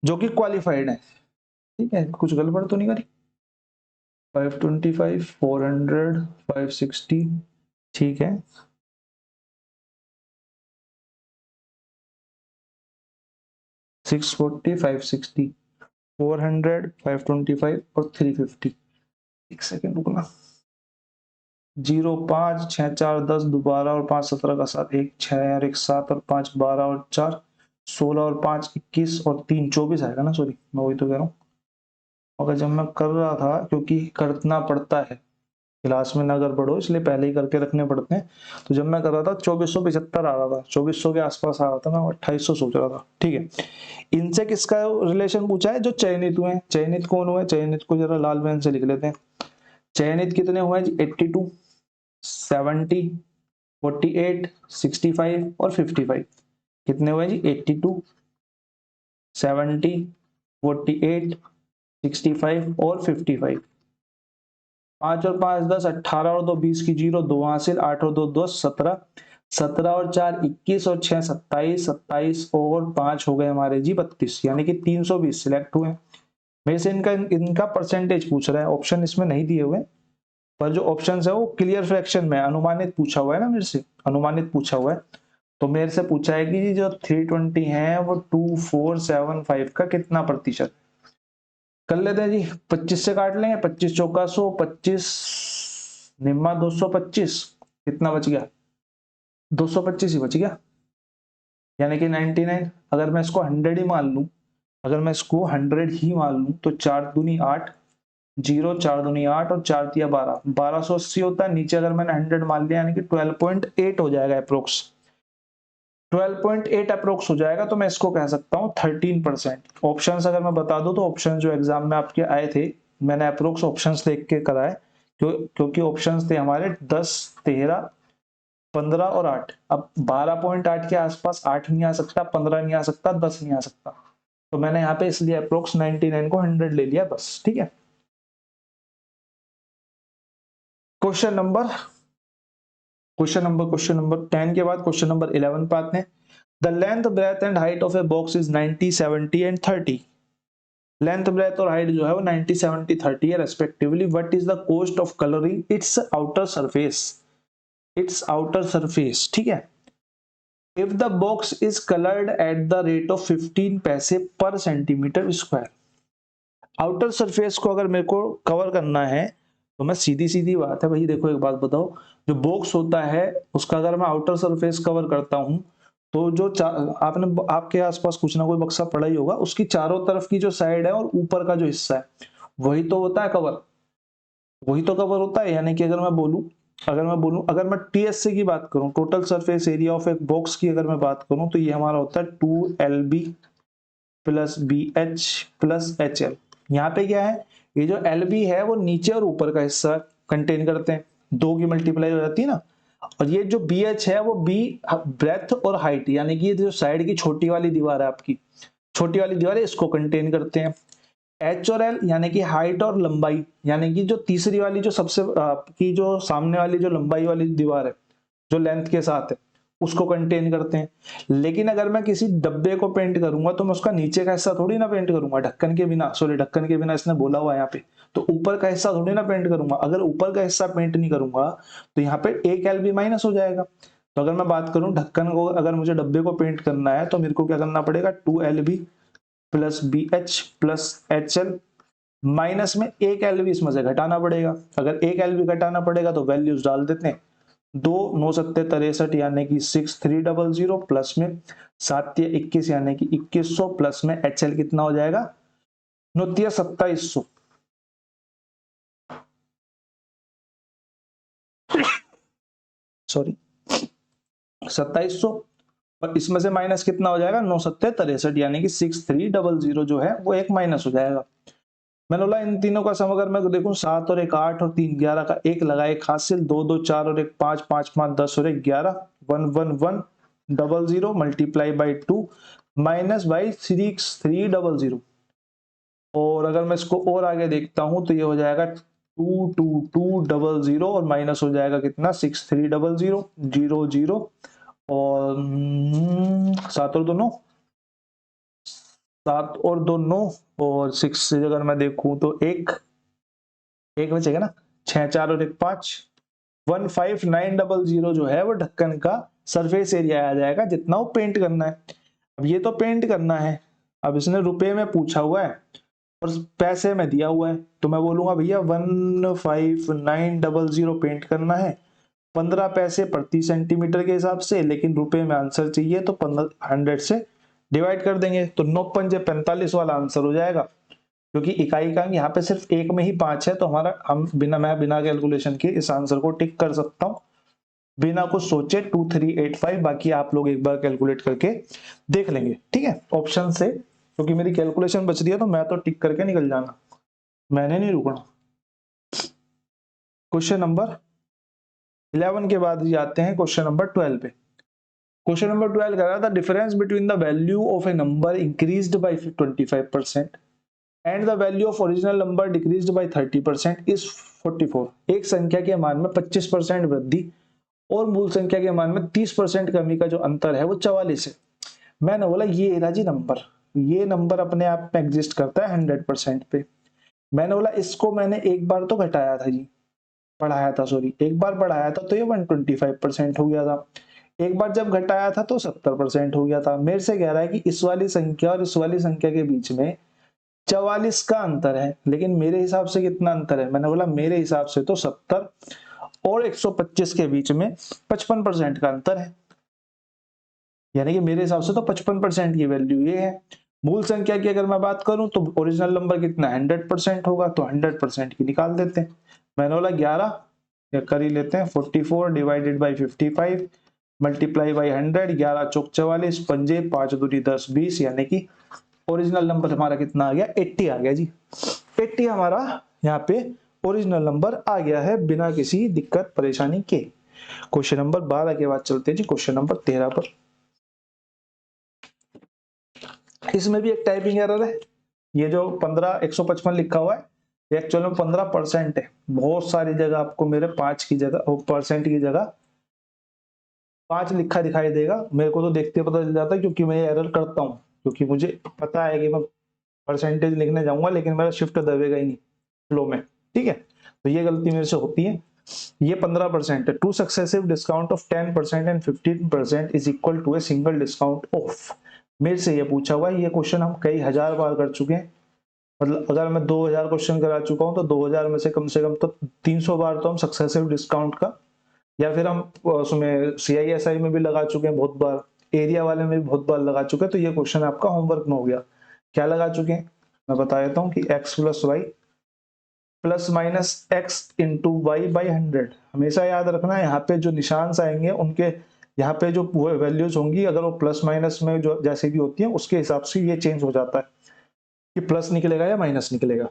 Speaker 1: जो कि क्वालिफाइड है। ठीक है, कुछ गड़बड़ तो नहीं करी। 525, 400, 560, ठीक है, 640, 560, 400, 525 और 350। एक सेकेंड रुकना, 0, 5, 6, 4, 10, 12 और 5, 17 का साथ, 1, 6 और 1, 7 और 5, 12 और 4, 16 और 5, 21 और 3, 24 आएगा ना, सॉरी मैं वही तो कह रहा हूँ। मगर जब मैं कर रहा था, क्योंकि करना पड़ता है क्लास में ना गड़बड़ हो, इसलिए पहले ही करके रखने पड़ते हैं। तो जब मैं कर रहा था 2475 आ रहा था, 2400 के आसपास आ रहा था, मैं 2800 सोच रहा था। ठीक है, इनसे किसका रिलेशन पूछा है, जो चयनित हुए हैं। चयनित कौन हुए, चयनित को जरा लाल पेन से लिख लेते हैं। चयनित कितने हुए जी, 82, 70, 48, 65 और 55। कितने हुए जी, 82, 70, 48, 65 और 55। 5 और 5 10, 18 और 2 20 की 0, 2 हासिल, 8 और 2 10, 17, 17 और 4 21 और 6 27, 27 और 5 हो गए हमारे जी 32, यानी कि 320 सिलेक्ट हुए। मेरे से इनका इनका परसेंटेज पूछ रहा है, ऑप्शन इसमें नहीं दिए हुए, पर जो ऑप्शन है वो क्लियर फ्रैक्शन में अनुमानित पूछा हुआ है ना, मेरे से अनुमानित पूछा हुआ है। तो मेरे से पूछा है कि जो 320 है वो 2475 का कितना प्रतिशत। कर लेते हैं जी, 25 से काट लेंगे, 25 चौका 100, 25 निम्मा 225, कितना बच गया, 225 ही बच गया, यानी कि 99। अगर मैं इसको 100 ही मान लूं, अगर मैं इसको 100 ही मान लूं तो 4 दूनी 8, 0 4 दूनी 8 और 4 तिया 12, 1280 होता है। नीचे अगर मैंने 100 मान लिया यानी कि 12.8 हो जाएगा अप्रोक्स, 12.8 अप्रोक्स हो जाएगा। तो मैं इसको कह सकता हूँ 13%। ऑप्शंस अगर मैं बता दूं तो ऑप्शन जो एग्जाम में आपके आए थे, मैंने अप्रोक्स ऑप्शंस देख के कराए, क्योंकि ऑप्शंस थे हमारे 10, 13, 15 और 8। अब 12.8 के आसपास 8 नहीं आ सकता, 15 नहीं आ सकता, 10 नहीं आ सकता, तो मैंने यहाँ पे इसलिए अप्रोक्स 99 को 100 ले लिया बस, ठीक है। क्वेश्चन नंबर क्वेश्चन नंबर 10 के बाद क्वेश्चन नंबर 11 पे आते हैं। The length breadth and height of a box is 90, 70 and 30। Length breadth और हाइट जो है वो 90, 70, 30 है respectively. What is the cost of colouring it's outer surface, ठीक है। If the box is coloured eight the rate of 15 पैसे पर सेंटीमीटर स्क्वायर। आउटर सरफेस को अगर मेरे को कवर करना है तो मैं सीधी सीधी बात है भाई, देखो एक बात बताओ, जो बॉक्स होता है उसका अगर मैं आउटर सरफेस कवर करता हूं तो जो आपने आपके आसपास कुछ ना कोई बक्सा पड़ा ही होगा, उसकी चारों तरफ की जो साइड है और ऊपर का जो हिस्सा है वही तो होता है कवर, वही तो कवर होता है। यानी कि अगर मैं टीएससी की बात करूं, टोटल सरफेस एरिया ऑफ एक बॉक्स की अगर मैं बात करूं, तो ये हमारा होता है 2LB plus BH plus HL। यहाँ पे क्या है, ये जो LB है वो नीचे और ऊपर का हिस्सा कंटेन करते हैं, दो की मल्टीप्लाई हो जाती है ना। और ये जो BH है वो B ब्रेथ और हाइट, यानी कि ये जो साइड की छोटी वाली दीवार है आपकी, छोटी वाली दीवार है, इसको कंटेन करते हैं। H और L यानी कि हाइट और लंबाई, यानी कि जो तीसरी वाली जो सबसे की जो सामने वाली जो लंबाई वाली दीवार है जो लेंथ के साथ है उसको कंटेन करते हैं। लेकिन अगर मैं किसी डब्बे को पेंट करूंगा तो मैं उसका नीचे का हिस्सा थोड़ी ना पेंट करूंगा, ढक्कन के बिना, सॉरी ढक्कन के बिना इसने बोला हुआ है यहाँ पे, तो ऊपर का हिस्सा थोड़ी ना पेंट करूंगा। अगर ऊपर का हिस्सा पेंट नहीं करूंगा तो यहाँ पे एक LB माइनस हो जाएगा। तो अगर मैं बात करूं ढक्कन को, अगर मुझे डब्बे को पेंट करना है तो मेरे को क्या करना पड़ेगा, 2LB plus BH plus HL minus में एक LB इसमें से घटाना पड़ेगा। अगर एक LB घटाना पड़ेगा तो वैल्यूज डाल देते हैं, 2 9 7 63 यानी कि 6300 प्लस में 7 21 यानी कि 2100 प्लस में HL कितना हो जाएगा, 9 2700, सॉरी 2700, और इसमें से माइनस कितना हो जाएगा, 9 7 63 यानी कि 6300 जो है वो एक माइनस हो जाएगा। मैंने बोला इन तीनों का सम अगर मैं देखूं, 7 और 1 8 और 3 11 का एक लगा, एक हासिल, 2 2 4 और 1 5 5 5 10 और 1 11, 1 1 1 00 मल्टीप्लाई बाई 2 माइनस बाई 6300। और अगर मैं इसको और आगे देखता हूं तो ये हो जाएगा 22200 और माइनस हो जाएगा कितना, 6300 0 0 और 7 और 2 9, 7 और 2 9 और 6 से अगर मैं देखूं तो एक एक बचेगा ना, 6 4 और 1 5, 15900 जो है वो ढक्कन का सरफेस एरिया आ जाएगा जितना वो पेंट करना है। अब ये तो पेंट करना है, अब इसने रुपए में पूछा हुआ है और पैसे में दिया हुआ है, तो मैं बोलूंगा भैया 15900 पेंट करना है 15 पैसे प्रति सेंटीमीटर के हिसाब से, लेकिन रुपए में आंसर चाहिए तो 100 से डिवाइड कर देंगे तो 9 पंजे 45 वाला आंसर हो जाएगा। क्योंकि इकाई का यहाँ पे सिर्फ एक में ही 5 है तो मैं बिना कैलकुलेशन के इस आंसर को टिक कर सकता हूँ बिना कुछ सोचे, 2385। बाकी आप लोग एक बार कैलकुलेट करके देख लेंगे, ठीक है, ऑप्शन से, क्योंकि मेरी कैलकुलेशन बच रही है तो मैं तो टिक करके निकल जाना, मैंने नहीं रुकना। क्वेश्चन नंबर 11 के बाद जाते हैं क्वेश्चन नंबर 12 पे। क्वेश्चन नंबर 12 कह रहा था difference between the value of A number increased by 25% and the value of original number decreased bye 30% is 44। एक संख्या के मान में 25% वृद्धि और मूल संख्या के मान में 30% कमी का जो अंतर है वो 44 है। मैंने बोला ये राजी नंबर, ये नंबर अपने आप में एग्जिस्ट करता है 100% पे। मैंने बोला इसको मैंने एक बार तो घटाया था जी, पढ़ाया था, सॉरी एक बार पढ़ाया था तो ये 125% हो गया था, एक बार जब घटाया था तो 70% हो गया था। मेरे से कह रहा है कि इस वाली संख्या और इस वाली संख्या के बीच में 44 का अंतर है, लेकिन मेरे हिसाब से कितना अंतर है, मैंने बोला मेरे हिसाब से तो 70 और 125 के बीच में 55% का अंतर है, यानी कि मेरे हिसाब से तो 55% की वैल्यू ये है। मूल संख्या की अगर मैं बात करूं तो ओरिजिनल नंबर कितना 100% होगा, तो 100% की निकाल देते हैं। मैंने बोला 11 या कर ही लेते हैं, 44 डिवाइडेड बाई 55 मल्टीप्लाई बाई 100, 11 चौक 44, पंजे 5 दूनी 10 20, यानी कि ओरिजिनल नंबर हमारा कितना आ गया 80 आ गया जी। 80 हमारा यहाँ पे ओरिजिनल नंबर आ गया है बिना किसी दिक्कत परेशानी के। क्वेश्चन नंबर 12 के बाद चलते हैं जी क्वेश्चन नंबर 13 पर। इसमें भी एक टाइपिंग एरर है। ये जो 155 लिखा हुआ है एक्चुअल में 15% है। बहुत सारी जगह आपको मेरे 5 की जगह परसेंट की जगह 5 लिखा दिखाई देगा। मेरे को तो देखते पता चल जाता है क्योंकि मैं एरर करता हूँ, क्योंकि मुझे पता है कि मैं परसेंटेज लिखने जाऊंगा लेकिन मेरा शिफ्ट दबेगा ही नहीं फ्लो में, ठीक है। तो ये गलती मेरे से होती है। ये 15% है। Two successive discount of 10% and 15% is equal to a single discount of. मेरे से ये पूछा हुआ है, ये क्वेश्चन हम कई हजार बार कर चुके हैं। मतलब अगर मैं 2000 क्वेश्चन करा चुका हूं तो 2000 में से कम तो 300 बार तो हम सक्सेसिव डिस्काउंट का, या फिर हम उसमें CISI में भी लगा चुके हैं बहुत बार, एरिया वाले में भी बहुत बार लगा चुके हैं। तो ये क्वेश्चन आपका होमवर्क में हो गया। क्या लगा चुके हैं मैं बता देता हूँ कि x plus y plus minus x into y by 100। हमेशा याद रखना यहाँ पे जो निशान आएंगे उनके यहाँ पे जो वैल्यूज होंगी अगर वो प्लस माइनस में जो जैसे भी होती है उसके हिसाब से ये चेंज हो जाता है कि प्लस निकलेगा या माइनस निकलेगा,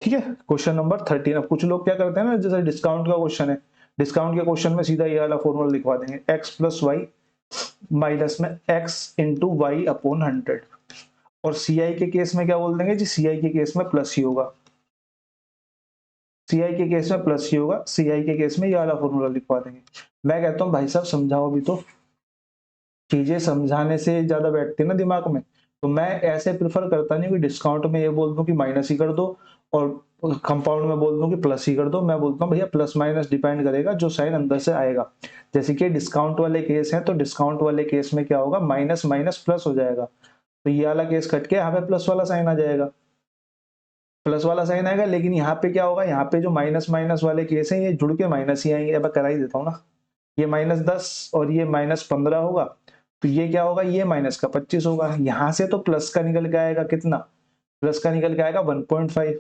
Speaker 1: ठीक है। Question number 13। अब कुछ लोग क्या करते हैं ना, जैसे डिस्काउंट का क्वेश्चन है, डिस्काउंट के क्वेश्चन में सीधा ये वाला फॉर्मूला लिखवा देंगे x प्लस वाई माइनस में x इंटू वाई अपॉन 100। और CI के केस में क्या बोल देंगे जी, CI के केस में प्लस ही होगा, CI के केस में प्लस ही होगा, CI के केस में ये वाला फॉर्मूला लिखवा देंगे। मैं कहता हूँ भाई साहब समझाओ भी तो, चीजें समझाने से ज्यादा बैठती है ना दिमाग में। तो मैं ऐसे प्रेफर करता नहीं कि डिस्काउंट में ये बोल दूं कि माइनस ही कर दो और कंपाउंड में बोल दूं कि प्लस ही कर दो। मैं बोलता हूँ भैया प्लस माइनस डिपेंड करेगा जो साइन अंदर से आएगा। जैसे कि डिस्काउंट वाले केस है तो डिस्काउंट वाले केस में क्या होगा, माइनस माइनस प्लस हो जाएगा। तो ये वाला केस कट के यहाँ पे प्लस वाला साइन आ जाएगा, प्लस वाला साइन आएगा। लेकिन यहाँ पे क्या होगा, यहाँ पे जो माइनस माइनस वाले केस है ये जुड़ के माइनस ही आएंगे। अब करा ही देता हूँ ना, ये -10 और ये -15 होगा, तो ये क्या होगा, ये माइनस का 25 होगा। यहां से तो प्लस का निकल के आएगा कितना, प्लस का निकल के आएगा 1.5,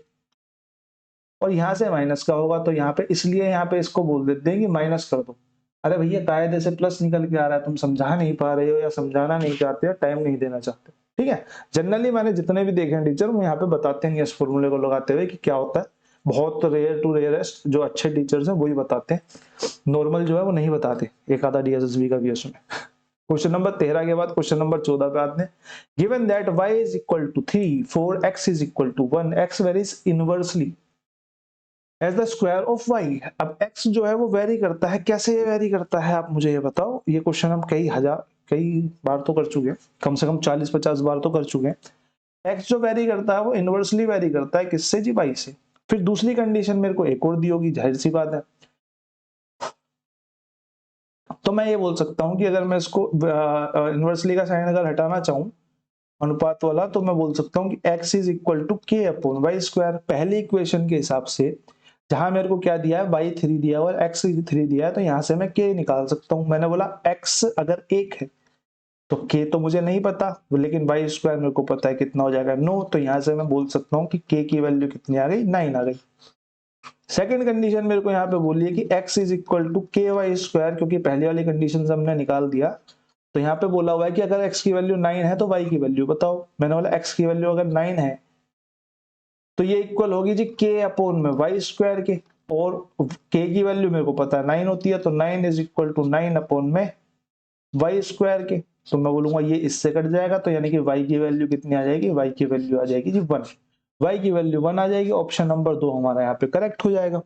Speaker 1: और यहां से माइनस का होगा तो यहाँ पे, इसलिए यहाँ पे इसको बोल देते हैं कि माइनस कर दो। अरे भैया कायदे से प्लस निकल के आ रहा है, तुम समझा नहीं पा रहे हो या समझाना नहीं चाहते हो, टाइम नहीं देना चाहते, ठीक है। जनरली मैंने जितने भी देखे हैं टीचर, वो यहाँ पे बताते हैं इस फॉर्मूले को लगाते हुए कि क्या होता है। बहुत रेयर टू रेयरेस्ट जो अच्छे टीचर्स हैं वही बताते हैं, नॉर्मल जो है वो नहीं बताते। एक आधा DSSB का भी उसमें। क्वेश्चन नंबर 13 के बाद क्वेश्चन नंबर 14 पे आते हैं। Given that y is equal to 3 4 x is equal to 1 x varies inversely as the square of y। अब x जो है वो वेरी करता है, कैसे ये वेरी करता है आप मुझे ये बताओ। ये क्वेश्चन हम कई बार तो कर चुके हैं, कम से कम 40-50 बार तो कर चुके हैं। x जो वेरी करता है वो इनवर्सली वेरी करता है, किससे जी, y से। फिर दूसरी कंडीशन मेरे को एक और दी होगी, जाहिर सी बात है। तो मैं ये बोल सकता हूं कि अगर मैं इसको इनवर्सली का साइन अगर हटाना चाहूं अनुपात वाला, तो मैं बोल सकता हूं कि x is equal to k upon y square. पहले इक्वेशन के हिसाब से जहां मेरे को क्या दिया है, y3 दिया हुआ है, x3 दिया है, तो यहां से मैं k निकाल सकता हूं। मैंने बोला x अगर 1 है तो k तो मुझे नहीं पता, लेकिन वाई स्क्वायर मेरे को पता है कितना हो जाएगा 9। तो यहां से मैं बोल सकता हूँ कि k की वैल्यू कितनी आ गई, 9 आ गई। सेकंड कंडीशन मेरे को यहाँ पे बोली है कि x इज इक्वल टू के वाई स्क्वायर, क्योंकि पहली वाली कंडीशन से हमने निकाल दिया। तो यहाँ पे बोला हुआ है कि अगर x की वैल्यू 9 है तो y की वैल्यू बताओ। मैंने बोला x की वैल्यू अगर 9 है तो ये इक्वल होगी जी k अपॉन में वाई स्क्वायर के, और k की वैल्यू मेरे को पता है 9 होती है, तो 9 इज इक्वल टू 9 अपॉन में वाई स्क्वायर के। तो मैं बोलूंगा ये इससे कट जाएगा, तो यानी कि y की वैल्यू कितनी आ जाएगी, y की वैल्यू आ जाएगी जी 1। y की वैल्यू 1 आ जाएगी, ऑप्शन नंबर 2 हमारा यहाँ पे करेक्ट हो जाएगा।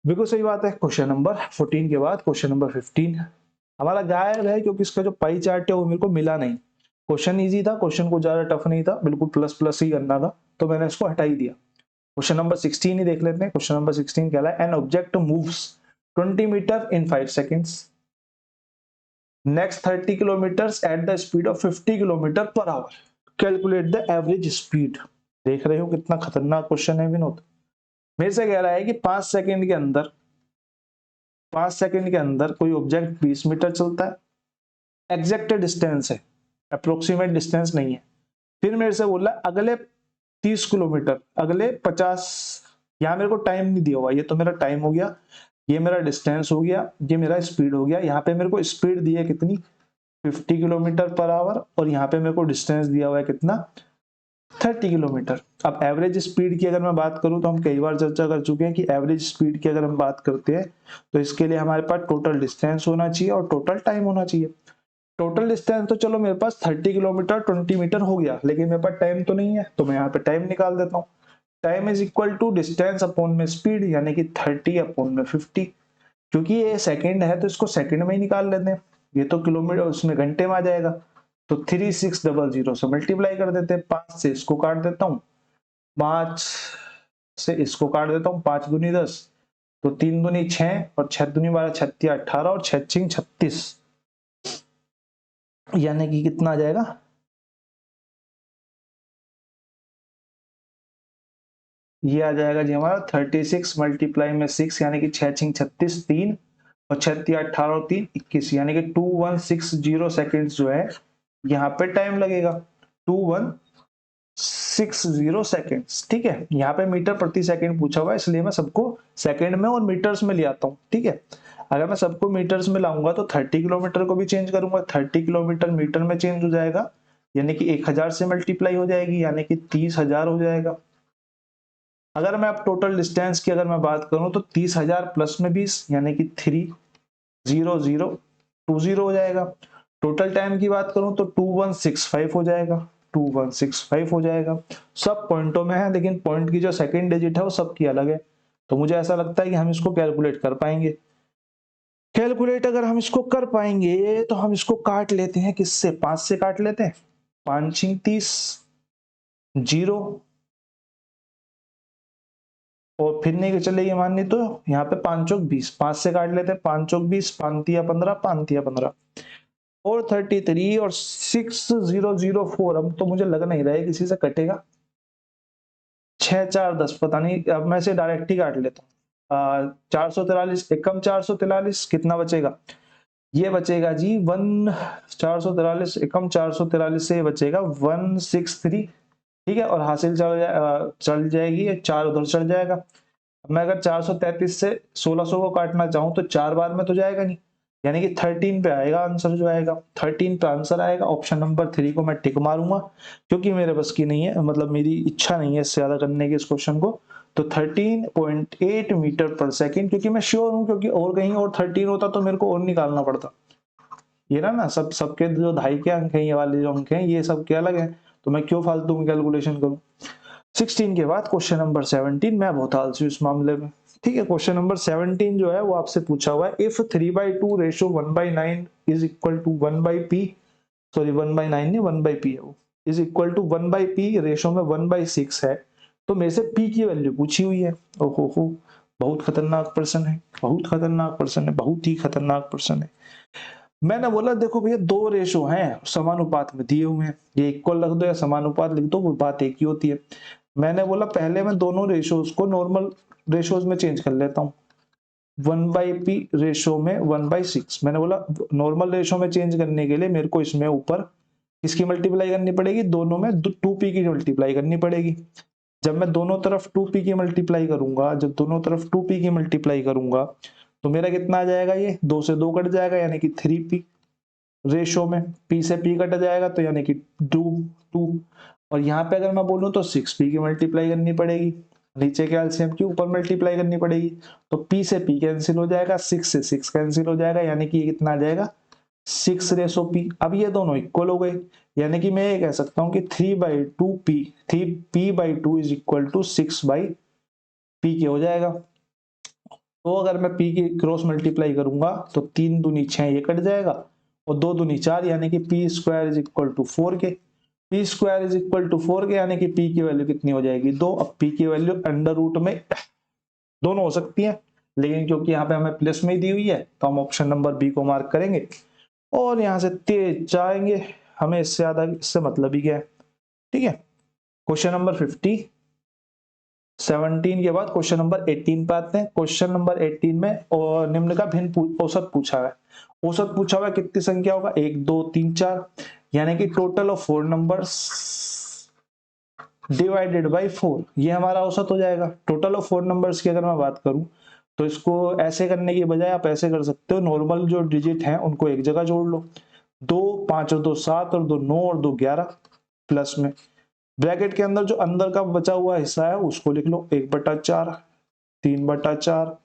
Speaker 1: बिल्कुल सही बात है। क्वेश्चन नंबर 14 के बाद क्वेश्चन नंबर 15 हमारा गायब है, क्योंकि इसका जो पाई चार्ट है वो मेरे को मिला नहीं। क्वेश्चन इजी था, क्वेश्चन को ज्यादा टफ नहीं था, बिल्कुल प्लस प्लस ही करना था, तो मैंने इसको हटा ही दिया। क्वेश्चन नंबर 16 ही देख लेते हैं। क्वेश्चन नंबर 16 क्या है, an object moves 20 metre in 5 seconds, next 30 kilometres at the speed of 50 kilometre per hour, calculate the average speed. देख रहे हो कितना खतरनाक क्वेश्चन है विनोद। मेरे से कह रहा है कि 5 सेकंड के अंदर, 5 सेकंड के अंदर कोई ऑब्जेक्ट 20 मीटर चलता है, एग्जैक्ट डिस्टेंस है, अप्रोक्सीमेट डिस्टेंस नहीं है, फिर मेरे से बोला अगले 30 किलोमीटर, अगले 50, यहाँ मेरे को टाइम नहीं दिया हुआ, ये तो मेरा टाइम हो गया, ये मेरा डिस्टेंस हो गया, ये मेरा स्पीड हो गया। यहाँ पे मेरे को स्पीड दी है कितनी, 50 किलोमीटर पर आवर, और यहाँ पे मेरे को डिस्टेंस दिया हुआ है कितना, 30 किलोमीटर। अब एवरेज स्पीड की अगर मैं बात करूं तो हम कई बार चर्चा कर चुके हैं कि एवरेज स्पीड की अगर हम बात करते हैं तो इसके लिए हमारे पास टोटल डिस्टेंस होना चाहिए और टोटल टाइम होना चाहिए। टोटल डिस्टेंस तो चलो मेरे पास 30 किलोमीटर 20 मीटर हो गया, लेकिन मेरे पास टाइम तो नहीं है, तो मैं यहाँ पे टाइम निकाल देता हूँ। Time is equal to distance upon में स्पीड, यानी कि 30 अपॉन में 50। क्योंकि ये सेकंड है तो इसको सेकंड में ही निकाल लेते हैं, ये तो किलोमीटर उसमें घंटे में आ जाएगा, तो 3600 से मल्टीप्लाई कर देते हैं। 5 से इसको काट देता हूँ, 5 से इसको काट देता हूँ, 5 दूनी 10, तो 3 दूनी 6 और 6 दूनी 12, 36 18 और 6 6 36, यानी कि कितना आ जाएगा, ये आ जाएगा जी हमारा 36 मल्टीप्लाई में 6, यानी कि 6 6 36, 3 और 36 18 और 3 21, यानी कि 2160 सेकेंड्स जो है यहाँ पे टाइम लगेगा, 2160 सेकेंड्स। ठीक है, यहाँ पे मीटर प्रति सेकंड पूछा हुआ है, इसलिए मैं सबको सेकंड में और मीटर्स में ले आता हूँ। ठीक है, अगर मैं सबको मीटर्स में लाऊंगा तो 30 किलोमीटर को भी चेंज करूंगा, 30 किलोमीटर मीटर में चेंज हो जाएगा, यानी कि 1000 से मल्टीप्लाई हो जाएगी, यानी कि 30,000 हो जाएगा। अगर मैं अब टोटल डिस्टेंस की अगर मैं बात करूं तो 30,000 प्लस में 20, यानी कि 30020 हो जाएगा। टोटल टाइम की बात करूं तो 2165 हो जाएगा, 2165 हो जाएगा। सब पॉइंटों में है, लेकिन पॉइंट की जो सेकंड डिजिट है वो सबकी अलग है, तो मुझे ऐसा लगता है कि हम इसको कैलकुलेट कर पाएंगे। कैलकुलेट अगर हम इसको कर पाएंगे तो हम इसको काट लेते हैं, किससे, 5 से काट लेते हैं, 5 6 30, 0 और फिर नहीं चलेगी माननी तो यहाँ पे 5 चौक 20, 5 से काट लेते हैं, 5 चौक 20, 5 तिया 15, 5 तिया 15 और 33 और 6004। अब तो मुझे लग नहीं रहा है किसी से कटेगा, 6 4 10, पता नहीं, अब मैं इसे डायरेक्ट ही काट लेता हूँ। 443 एकम 443, कितना बचेगा, ये बचेगा जी 443 एकम 443 से बचेगा 163। ठीक है, और हासिल चल जाएगी, 4 उधर चढ़ जाएगा। मैं अगर 433 से 1600 को काटना चाहूं तो 4 बार में तो जाएगा नहीं, यानी कि 13 पे आएगा आंसर, जो आएगा 13 पे आंसर आएगा। ऑप्शन नंबर 3 को मैं टिक मारूंगा, क्योंकि मेरे बस की नहीं है, मतलब मेरी इच्छा नहीं है इससे ज्यादा करने की इस क्वेश्चन को। तो 13.8 मीटर पर सेकेंड, क्योंकि मैं श्योर हूं, क्योंकि और कहीं और 13 होता तो मेरे को और निकालना पड़ता। ये ना सबके जो 2.5 के अंक हैं, ये वाले जो अंक हैं ये सब के अलग हैं, तो मैं क्यों फालतू में कैलकुलेशन करूं। 16 के बाद क्वेश्चन नंबर 17, मैं बहुत आलसी हूं इस मामले में। ठीक है, क्वेश्चन नंबर 17 जो है वो आपसे पूछा हुआ है, if 3/2 ratio 1/9 is equal to 1/p, sorry 1/9 नहीं 1/p है वो, is equal to 1/p ratio में 1/6 है, तो मेरे से p की वैल्यू पूछी हुई है। ओहो, बहुत खतरनाक प्रश्न है, बहुत खतरनाक प्रश्न है, बहुत ही खतरनाक प्रश्न है। मैंने बोला देखो भैया, दो रेशो हैं समानुपात में दिए हुए हैं, ये इक्वल रख दो या समानुपात लिख दो, वो बात एक ही होती है। मैंने बोला पहले मैं दोनों रेशोज को नॉर्मल रेशोज में चेंज कर लेता हूँ, 1/p रेशो में 1/6। मैंने बोला नॉर्मल रेशो में चेंज करने के लिए मेरे को इसमें ऊपर किसकी मल्टीप्लाई करनी पड़ेगी, दोनों में 2p की मल्टीप्लाई करनी पड़ेगी। जब मैं दोनों तरफ 2p की मल्टीप्लाई करूंगा, जब दोनों तरफ 2p की मल्टीप्लाई करूंगा तो मेरा कितना आ जाएगा, ये 2 से 2 कट जाएगा, यानी कि 3p रेशो में, p से p कट जाएगा तो यानी कि 2। और यहाँ पे अगर मैं बोलूं तो 6p की मल्टीप्लाई करनी पड़ेगी, नीचे के एलसीएम की ऊपर मल्टीप्लाई करनी पड़ेगी, तो p से p कैंसिल हो जाएगा, 6 से 6 कैंसिल हो जाएगा, यानी कि ये कितना आ जाएगा 6/p। अब ये दोनों इक्वल हो गए, यानी कि मैं ये कह सकता हूँ कि 3/2p, 3p/2 is equal to 6/p के हो जाएगा। तो अगर मैं p की क्रॉस मल्टीप्लाई करूंगा तो 3 दूनी 6 ये कट जाएगा और 2 दूनी 4, यानी कि p square is equal to 4k, p square is equal to 4k, यानी कि p की वैल्यू कितनी हो जाएगी 2। अब p की वैल्यू अंडर रूट में दोनों हो सकती है, लेकिन क्योंकि यहाँ पे हमें प्लस में ही दी हुई है तो हम ऑप्शन नंबर बी को मार्क करेंगे और यहाँ से तेज जाएंगे, हमें इससे ज्यादा इससे मतलब ही क्या है। ठीक है, क्वेश्चन नंबर 17 के बाद क्वेश्चन नंबर 18 पे आते हैं। क्वेश्चन नंबर 18 में और निम्न का भिन्न औसत पूछा है। औसत पूछा हुआ है कितनी संख्या होगा, 1 2 3 4, यानी कि total of 4 numbers divided by 4, ये हमारा औसत हो जाएगा। टोटल ऑफ 4 नंबर्स की अगर मैं बात करूं तो इसको ऐसे करने की बजाय आप ऐसे कर सकते हो, नॉर्मल जो डिजिट हैं उनको एक जगह जोड़ लो, 2 5 और 2 7 और 2 9 और 2 11, प्लस में ब्रैकेट के अंदर जो अंदर का बचा हुआ हिस्सा है उसको लिख लो 1/4, 3/4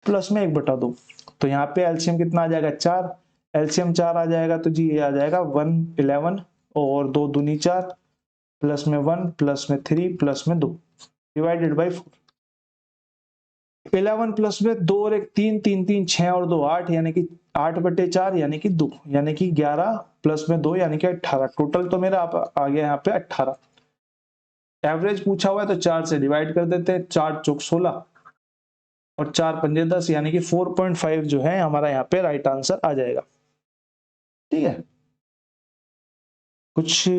Speaker 1: प्लस में 1/2। तो यहाँ पे एलसीएम कितना आ जाएगा 4, एलसीएम 4 आ जाएगा तो जी ये आ जाएगा 111 और 2 दूनी 4 प्लस में 1 प्लस में 3 प्लस में 2 डिवाइडेड बाई 4। 11 प्लस में 2 और 1 3, 3 3 6 और 2 8 यानी कि 8/4 यानी कि 2 यानी कि 11 प्लस में 2 यानी कि 18। टोटल तो मेरा आ गया यहाँ पे 18। एवरेज पूछा हुआ है तो 4 से डिवाइड कर देते हैं, 4 चौक 16 और 4 पंजे 10 यानी कि 4.5 जो है हमारा यहाँ पे राइट आंसर आ जाएगा। ठीक है, कुछ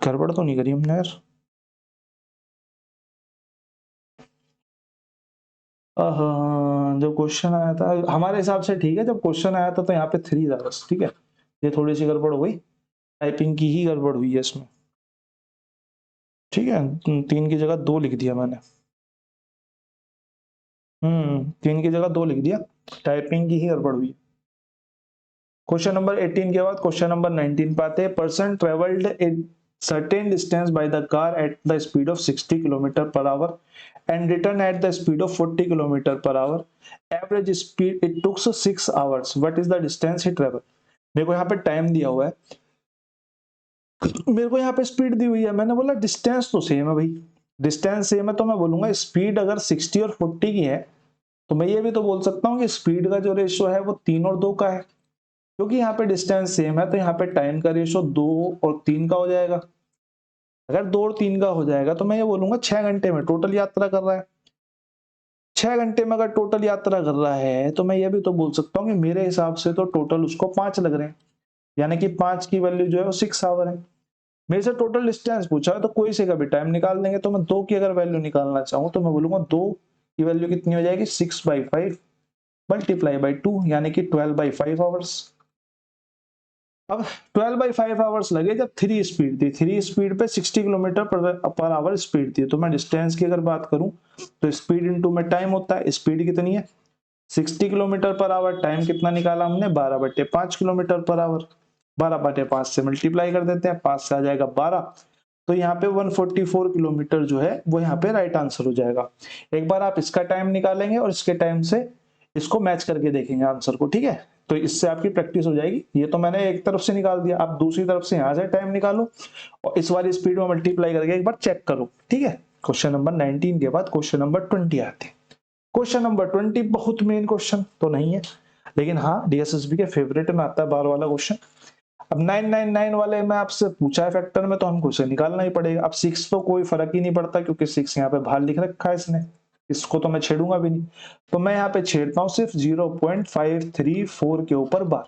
Speaker 1: गड़बड़ तो नहीं करी हमने यार? जब क्वेश्चन आया था हमारे हिसाब से ठीक है, जब क्वेश्चन आया था तो यहाँ पे 3 था बस। ठीक है, ये थोड़ी सी गड़बड़ हो गई, टाइपिंग की ही गड़बड़ हुई है इसमें। ठीक है, 3 की जगह 2 लिख दिया मैंने। 3 की जगह 2 लिख दिया, टाइपिंग की ही गड़बड़ हुई। क्वेश्चन नंबर 18 के बाद क्वेश्चन नंबर 19 पाते हैं। Person travelled A certain distance by the car at the speed of 60 km per hour and return at the speed of 40 km per hour. Average speed it took 6 hours. What is the distance he traveled? मेरे को यहाँ पे टाइम दिया हुआ है, मेरे को यहाँ पे स्पीड दी हुई है, मैंने बोला डिस्टेंस तो सेम है भाई। डिस्टेंस सेम है तो मैं बोलूंगा स्पीड अगर 60 और 40 की है तो मैं ये भी तो बोल सकता हूँ कि स्पीड का जो रेशियो है वो 3 और 2 का है, क्योंकि यहाँ पे डिस्टेंस सेम है तो यहाँ पे टाइम का रेशियो 2 और 3 का हो जाएगा। अगर 2 और 3 का हो जाएगा तो मैं ये बोलूंगा 6 घंटे में टोटल यात्रा कर रहा है। 6 घंटे में अगर टोटल यात्रा कर रहा है तो मैं ये भी तो बोल सकता हूँ कि मेरे हिसाब से तो टोटल उसको 5 लग रहे हैं, यानी कि 5 की वैल्यू जो है वो 6 आवर है। मेरे से टोटल डिस्टेंस पूछा है तो कोई से का भी टाइम निकाल देंगे। तो मैं 2 की अगर वैल्यू निकालना चाहूँ तो मैं बोलूंगा 2 की वैल्यू कितनी हो जाएगी 6/5 मल्टीप्लाई बाई 2 यानी कि 12/5 आवर्स। अब 12/5 आवर्स लगे जब 3 स्पीड थी, 3 स्पीड पे 60 किलोमीटर पर आवर स्पीड थी। तो मैं डिस्टेंस की अगर बात करूं तो स्पीड इनटू में टाइम होता है। स्पीड कितनी है 60 किलोमीटर पर आवर, टाइम कितना निकाला हमने 12/5 किलोमीटर पर आवर। 12/5 से मल्टीप्लाई कर देते हैं, 5 से आ जाएगा 12, तो यहाँ पे 144 किलोमीटर जो है वो यहाँ पे राइट आंसर हो जाएगा। एक बार आप इसका टाइम निकालेंगे और इसके टाइम से इसको मैच करके देखेंगे आंसर को। ठीक है, तो इससे आपकी प्रैक्टिस हो जाएगी। ये तो मैंने एक तरफ से निकाल दिया, आप दूसरी तरफ से यहाँ से टाइम निकालो और इस वाली स्पीड में मल्टीप्लाई करके एक बार चेक करो। ठीक है, क्वेश्चन नंबर 19 के बाद क्वेश्चन नंबर 20 आते हैं। क्वेश्चन नंबर 20 बहुत मेन क्वेश्चन तो नहीं है, लेकिन हाँ डीएसएसबी के फेवरेट में आता है बार वाला क्वेश्चन। अब 999 वाले में आपसे पूछा है फैक्टर में तो हमको इसे निकालना ही पड़ेगा। अब 6 तो कोई फर्क ही नहीं पड़ता क्योंकि 6 यहाँ पे बाहर लिख रखा है इसने, इसको तो मैं छेड़ूंगा भी नहीं। तो मैं यहाँ पे छेड़ता हूँ सिर्फ 0.534 के ऊपर बार।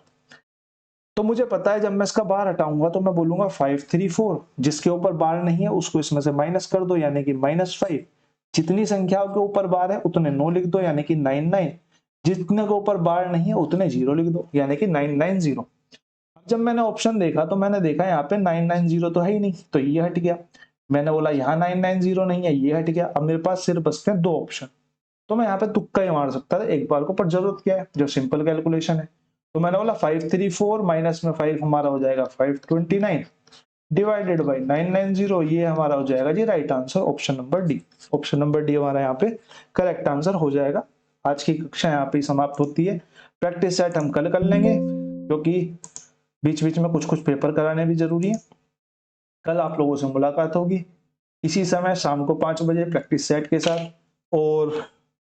Speaker 1: तो मुझे पता है जब मैं इसका बार हटाऊंगा तो मैं बोलूंगा 534, जिसके ऊपर बार नहीं है उसको इसमें से माइनस कर दो यानी कि -5। जितनी संख्याओं के ऊपर बार है उतने 9 लिख दो यानी कि 99। जितने के ऊपर बार नहीं है उतने 0 लिख दो यानी कि 990। जब मैंने ऑप्शन देखा तो मैंने देखा यहाँ पे 990 तो है ही नहीं, तो ये हट गया। मैंने बोला यहाँ 990 नहीं है, ये हट गया। अब मेरे पास सिर्फ बचते हैं 2 ऑप्शन, तो मैं यहाँ पे तुक्का ही मार सकता था एक बार को, पर जरूरत क्या है, जो सिंपल कैलकुलेशन है। तो मैंने बोला 534 माइनस में 5 हमारा हो जाएगा 529 डिवाइडेड बाई 990, ये हमारा हो जाएगा जी right answer option number D. Option number D हमारा यहाँ पे करेक्ट आंसर हो जाएगा। आज की कक्षा यहाँ पे समाप्त होती है। प्रैक्टिस सेट हम कल कर लेंगे क्योंकि बीच बीच में कुछ कुछ पेपर कराने भी जरूरी है। कल आप लोगों से मुलाकात होगी इसी समय शाम को 5 बजे प्रैक्टिस सेट के साथ, और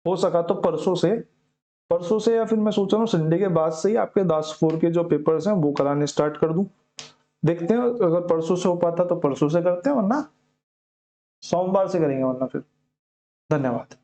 Speaker 1: हो सका तो परसों से या फिर मैं सोच रहा हूँ संडे के बाद से ही आपके दास 4 के जो पेपर्स हैं वो कराने स्टार्ट कर दूं। देखते हैं अगर परसों से हो पाता तो परसों से करते हैं, वरना सोमवार से करेंगे, वरना फिर। धन्यवाद।